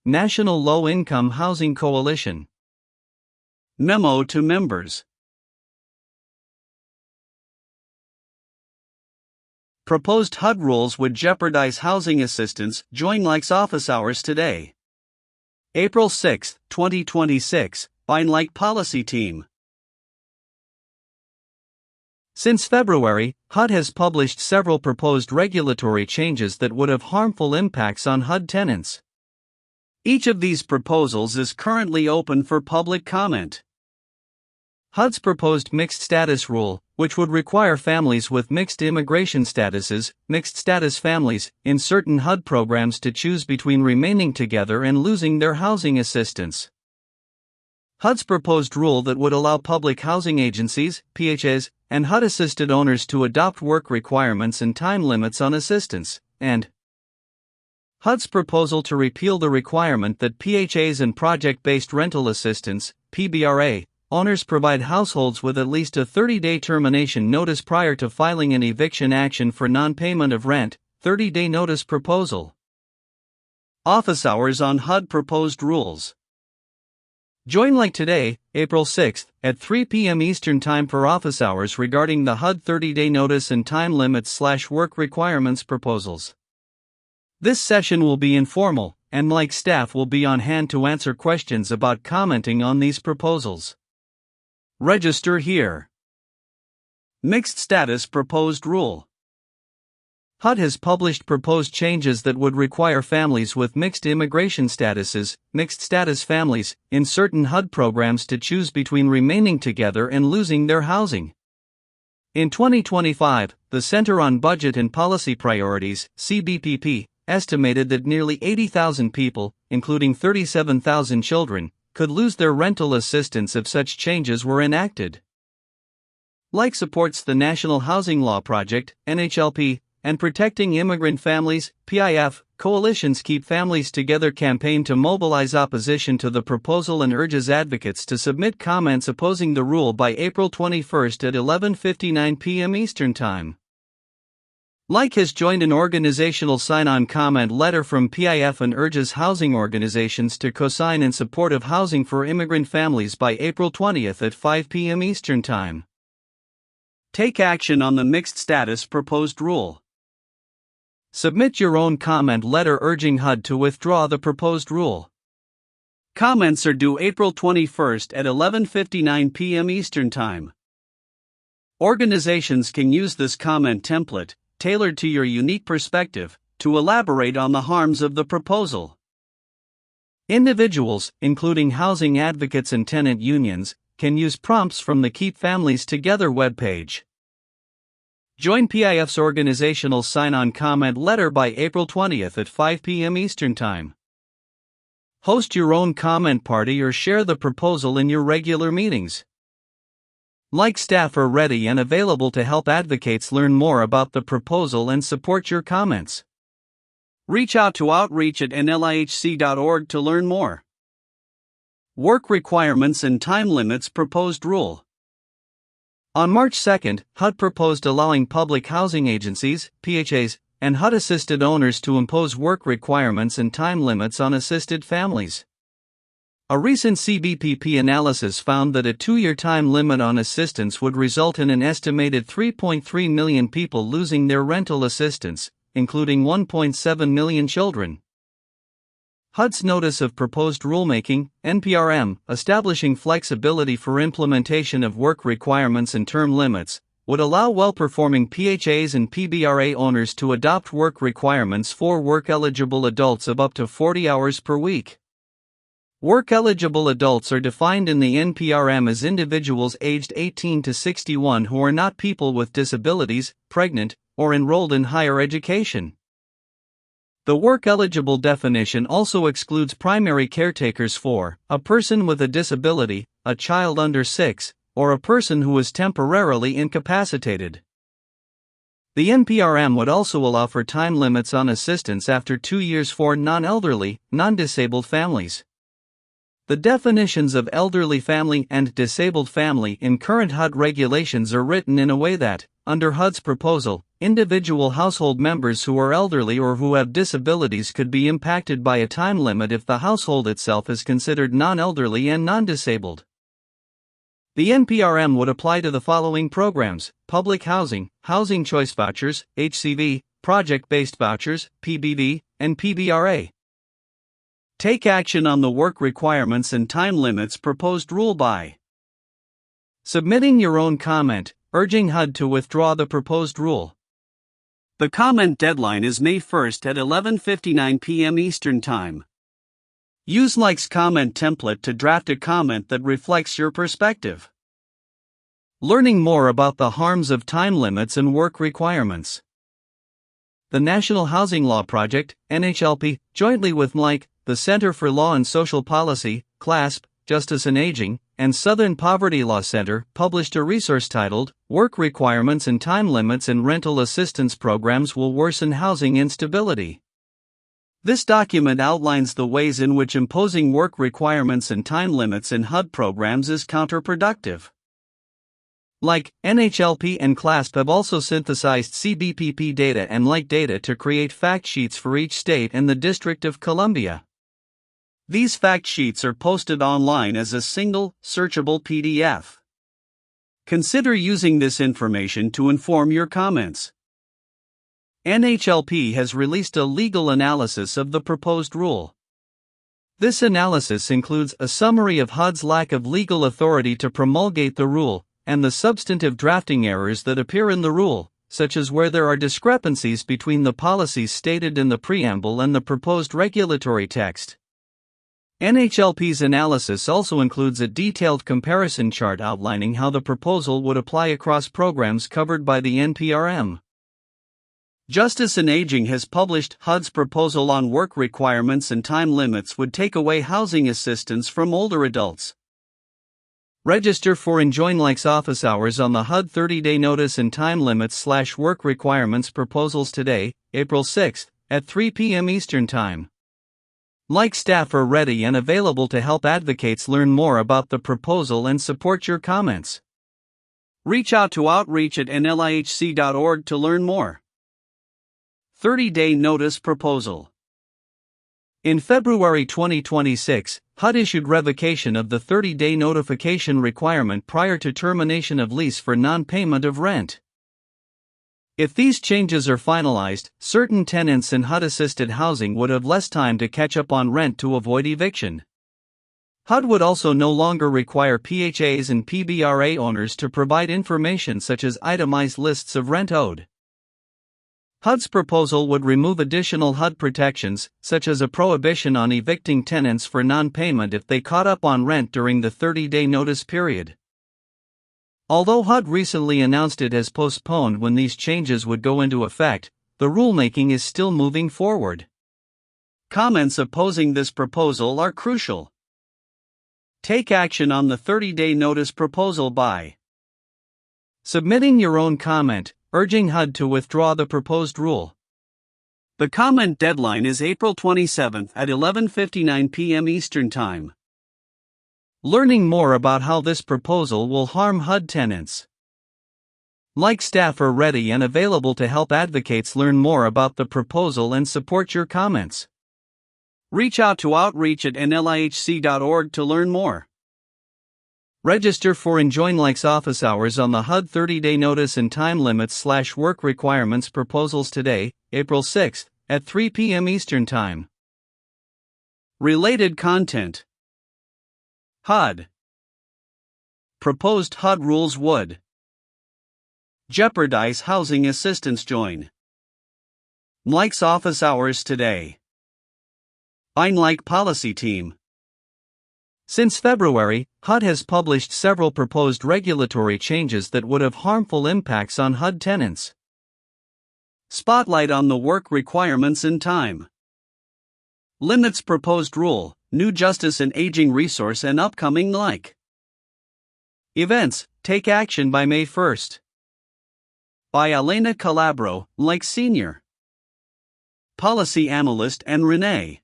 National Low-Income Housing Coalition. Memo to members. Proposed HUD rules would jeopardize housing assistance. Join NLIHC office hours today. April 6, 2026, by NLIHC Policy Team. Since February, HUD has published several proposed regulatory changes that would have harmful impacts on HUD tenants. Each of these proposals is currently open for public comment. HUD's proposed mixed status rule, which would require families with mixed immigration statuses, mixed status families, in certain HUD programs to choose between remaining together and losing their housing assistance. HUD's proposed rule that would allow public housing agencies, PHAs, and HUD-assisted owners to adopt work requirements and time limits on assistance, and HUD's proposal to repeal the requirement that PHAs and project-based rental assistance, PBRA, owners provide households with at least a 30-day termination notice prior to filing an eviction action for non-payment of rent, 30-day notice proposal. Office hours on HUD proposed rules. Join NLIHC today, April 6, at 3 p.m. Eastern Time for office hours regarding the HUD 30-day notice and time limits/work requirements proposals. This session will be informal, and NLIHC staff will be on hand to answer questions about commenting on these proposals. Register here. Mixed Status Proposed Rule. HUD has published proposed changes that would require families with mixed immigration statuses, mixed status families, in certain HUD programs to choose between remaining together and losing their housing. In 2025, the Center on Budget and Policy Priorities, CBPP, estimated that nearly 80,000 people, including 37,000 children, could lose their rental assistance if such changes were enacted. NLIHC supports the National Housing Law Project, NHLP, and Protecting Immigrant Families, PIF, Coalition's Keep Families Together campaign to mobilize opposition to the proposal and urges advocates to submit comments opposing the rule by April 21 at 11:59 p.m. Eastern Time. NLIHC has joined an organizational sign-on comment letter from PIF and urges housing organizations to co-sign in support of housing for immigrant families by April 20 at 5 p.m. Eastern Time. Take action on the mixed status proposed rule. Submit your own comment letter urging HUD to withdraw the proposed rule. Comments are due April 21 at 11:59 p.m. Eastern Time. Organizations can use this comment template, tailored to your unique perspective, to elaborate on the harms of the proposal. Individuals, including housing advocates and tenant unions, can use prompts from the Keep Families Together webpage. Join PIF's organizational sign-on comment letter by April 20 at 5 p.m. Eastern Time. Host your own comment party or share the proposal in your regular meetings. NLIHC staff are ready and available to help advocates learn more about the proposal and support your comments. Reach out to outreach@nlihc.org to learn more. Work Requirements and Time Limits Proposed Rule. On March 2, HUD proposed allowing public housing agencies, PHAs, and HUD-assisted owners to impose work requirements and time limits on assisted families. A recent CBPP analysis found that a 2-year time limit on assistance would result in an estimated 3.3 million people losing their rental assistance, including 1.7 million children. HUD's Notice of Proposed Rulemaking, NPRM, establishing flexibility for implementation of work requirements and term limits, would allow well-performing PHAs and PBRA owners to adopt work requirements for work-eligible adults of up to 40 hours per week. Work-eligible adults are defined in the NPRM as individuals aged 18 to 61 who are not people with disabilities, pregnant, or enrolled in higher education. The work-eligible definition also excludes primary caretakers for a person with a disability, a child under 6, or a person who is temporarily incapacitated. The NPRM would also allow for time limits on assistance after 2 years for non-elderly, non-disabled families. The definitions of elderly family and disabled family in current HUD regulations are written in a way that, under HUD's proposal, individual household members who are elderly or who have disabilities could be impacted by a time limit if the household itself is considered non-elderly and non-disabled. The NPRM would apply to the following programs: public housing, housing choice vouchers, HCV, project-based vouchers, PBV, and PBRA. Take action on the work requirements and time limits proposed rule by submitting your own comment, urging HUD to withdraw the proposed rule. The comment deadline is May 1st at 11:59 p.m. Eastern Time. Use NLIHC comment template to draft a comment that reflects your perspective. Learning more about the harms of time limits and work requirements. The National Housing Law Project, NHLP, jointly with NLIHC, the Center for Law and Social Policy, CLASP, Justice and Aging, and Southern Poverty Law Center, published a resource titled, "Work Requirements and Time Limits in Rental Assistance Programs Will Worsen Housing Instability." This document outlines the ways in which imposing work requirements and time limits in HUD programs is counterproductive. Like, NHLP and CLASP have also synthesized CBPP data and NLIHC data to create fact sheets for each state and the District of Columbia. These fact sheets are posted online as a single, searchable PDF. Consider using this information to inform your comments. NHLP has released a legal analysis of the proposed rule. This analysis includes a summary of HUD's lack of legal authority to promulgate the rule, and the substantive drafting errors that appear in the rule, such as where there are discrepancies between the policies stated in the preamble and the proposed regulatory text. NHLP's analysis also includes a detailed comparison chart outlining how the proposal would apply across programs covered by the NPRM. Justice and Aging has published HUD's proposal on work requirements and time limits would take away housing assistance from older adults. Register for and join NLIHC's office hours on the HUD 30-day notice and time limits/work requirements proposals today, April 6, at 3 p.m. Eastern Time. NLIHC staff are ready and available to help advocates learn more about the proposal and support your comments. Reach out to outreach@nlihc.org to learn more. 30-day notice proposal. In February 2026, HUD issued revocation of the 30-day notification requirement prior to termination of lease for non-payment of rent. If these changes are finalized, certain tenants in HUD-assisted housing would have less time to catch up on rent to avoid eviction. HUD would also no longer require PHAs and PBRA owners to provide information such as itemized lists of rent owed. HUD's proposal would remove additional HUD protections, such as a prohibition on evicting tenants for non-payment if they caught up on rent during the 30-day notice period. Although HUD recently announced it has postponed when these changes would go into effect, the rulemaking is still moving forward. Comments opposing this proposal are crucial. Take action on the 30-day notice proposal by submitting your own comment, urging HUD to withdraw the proposed rule. The comment deadline is April 27 at 11:59 p.m. Eastern Time. Learning more about how this proposal will harm HUD tenants. NLIHC staff are ready and available to help advocates learn more about the proposal and support your comments. Reach out to outreach@nlihc.org to learn more. Register for and join NLIHC's office hours on the HUD 30-day notice and time limits/work requirements proposals today, April 6, at 3 p.m. Eastern Time. Related content. HUD. Proposed HUD rules would jeopardize housing assistance. Join NLIHC's office hours today. NLIHC Policy Team. Since February, HUD has published several proposed regulatory changes that would have harmful impacts on HUD tenants. Spotlight on the work requirements and time limits proposed rule, new Justice and Aging resource and upcoming NLIHC events. Take action by May 1st. By Elena Calabro, NLIHC Senior Policy Analyst, and Renee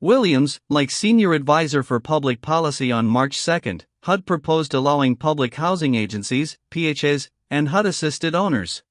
Williams, NLIHC Senior Advisor for Public Policy. On March 2, HUD proposed allowing public housing agencies, PHAs, and HUD-assisted owners.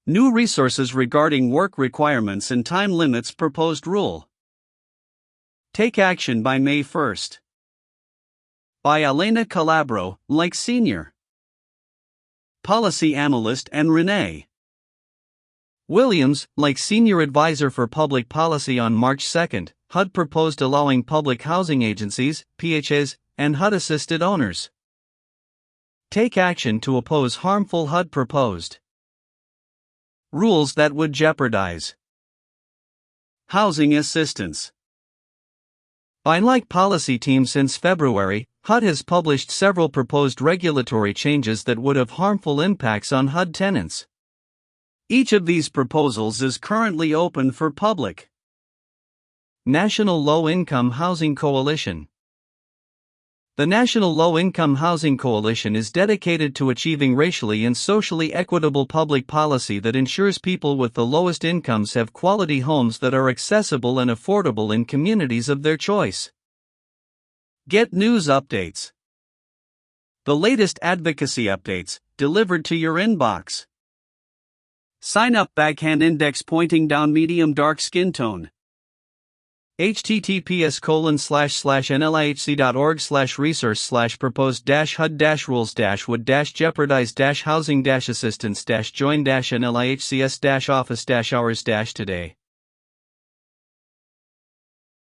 New resources regarding work requirements and time limits proposed rule. Take action by May 1st. By Elena Calabro, like Senior. Policy Analyst and Renee Williams, like Senior Advisor for Public Policy on March 2, HUD proposed allowing public housing agencies, PHAs, and HUD-assisted owners take action to oppose harmful HUD proposed rules that would jeopardize housing assistance. By like policy team since February, HUD has published several proposed regulatory changes that would have harmful impacts on HUD tenants. Each of these proposals is currently open for public. National Low-Income Housing Coalition. The National Low-Income Housing Coalition is dedicated to achieving racially and socially equitable public policy that ensures people with the lowest incomes have quality homes that are accessible and affordable in communities of their choice. Get news updates. The latest advocacy updates, delivered to your inbox. Sign up backhand index pointing down medium dark skin tone. https://nlihc.org/resource/proposed-hud-rules-would-jeopardize-housing-assistance-join-nlihcs-office-hours-today